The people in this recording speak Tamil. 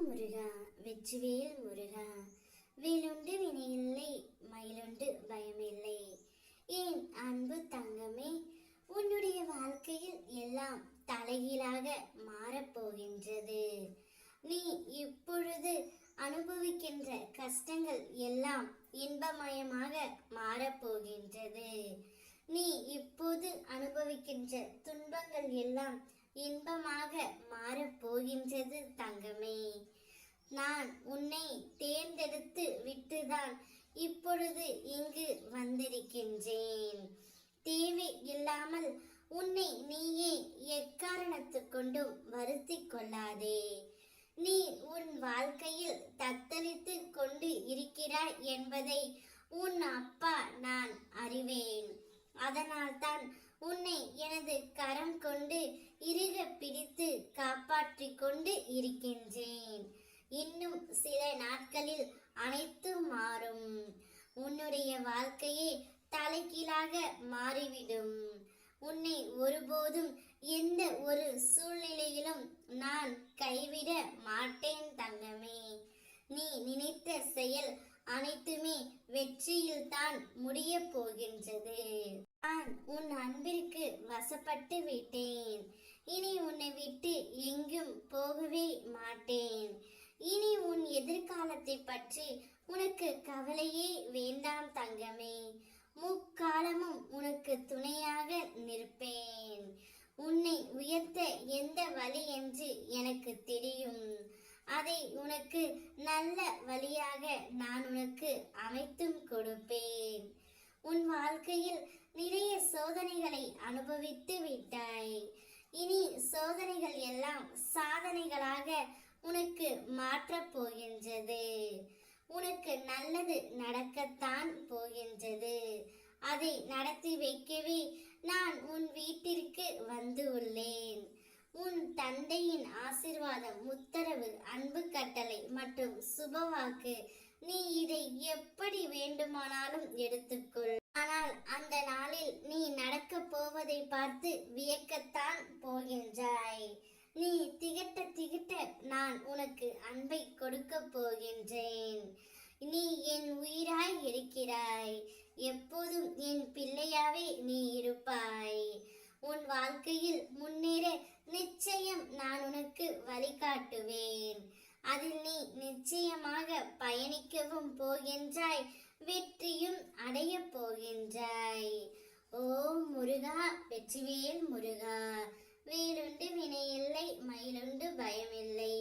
முருகா வெற்றிவேல் முருகா, வேலுண்டு வினையில்லை, மயிலுண்டு பயமில்லை. என் அன்பு தங்கமே, உன்னுடைய வாழ்க்கையில் எல்லாம் தலைகீழாக மாறப்போகின்றது. நீ இப்பொழுது அனுபவிக்கின்ற கஷ்டங்கள் எல்லாம் இன்பமயமாக மாறப்போகின்றது. நீ இப்போது அனுபவிக்கின்ற துன்பங்கள் எல்லாம் இன்பமாக மாறப்போகின்றது தங்கமே. நான் உன்னை தேர்ந்தெடுத்து விட்டுதான் இப்பொழுது இங்கு வந்திருக்கின்றேன். தேவை இல்லாமல் உன்னை நீயே எக்காரணத்து கொண்டும் வருத்தி கொள்ளாதே. நீ உன் வாழ்க்கையில் தத்தளித்து கொண்டு இருக்கிறாய் என்பதை உன் அப்பா நான் அறிவேன். அதனால்தான் உன்னை எனது கரம் கொண்டு இறுக பிடித்து காப்பாற்றிக் கொண்டு இருக்கின்றேன். இன்னும் சில நாட்களில் அனைத்தும் மாறும். உன்னுடைய வாழ்க்கையே தலைகீழாக மாறிவிடும். உன்னை ஒருபோதும் எந்த ஒரு சூழ்நிலையிலும் நான் கைவிட மாட்டேன் தங்கமே. நீ நினைத்த செயல் அனைத்துமே வெற்றியில் தான் முடிய போகின்றது. நான் உன் அன்பிற்கு வசப்பட்டு விட்டேன். இனி உன்னை விட்டு எங்கும் போகவே மாட்டேன். இனி உன் எதிர்காலத்தை பற்றி உனக்கு கவலையே வேண்டாம் தங்கமே. முக்காலமும் உனக்கு துணையாக நிற்பேன். உன்னை உயர்த்த எந்த வழி என்று எனக்கு தெரியும். அதை உனக்கு நல்ல வழியாக நான் உனக்கு அமைத்தும் கொடுப்பேன். உன் வாழ்க்கையில் நிறைய சோதனைகளை அனுபவித்து விட்டாய். இனி சோதனைகள் எல்லாம் சாதனைகளாக உனக்கு மாற்றப் போகின்றது. உனக்கு நல்லது நடக்கத்தான் போகின்றது. அதை நடத்தி வைக்கவே நான் உன் வீட்டிற்கு வந்து உள்ளேன். உன் தந்தையின் ஆசீர்வாதம், உத்தரவு, அன்பு கட்டளை மற்றும் சுபவாக்கு, நீ இதை எப்படி வேண்டுமானாலும் எடுத்துக்கொள். ஆனால் அந்த நாளில் நீ நடக்க போவதை பார்த்து வியக்கத்தான் போகின்றாய். நீ திகட்ட திகட்ட நான் உனக்கு அன்பை கொடுக்க போகின்றேன். நீ என் உயிராய் இருக்கிறாய். எப்போதும் என் பிள்ளையாவே நீ இருப்பாய். உன் வாழ்க்கையில் முன்னேற நிச்சயம் நான் உனக்கு வழிகாட்டுவேன். அதில் நீ நிச்சயமாக பயணிக்கவும் போகின்றாய். வெற்றியும் அடைய போகின்றாய். ஓ முருகா வெற்றிவேல் முருகா, வேலுண்டு வினையில்லை, மயிலுண்டு பயமில்லை.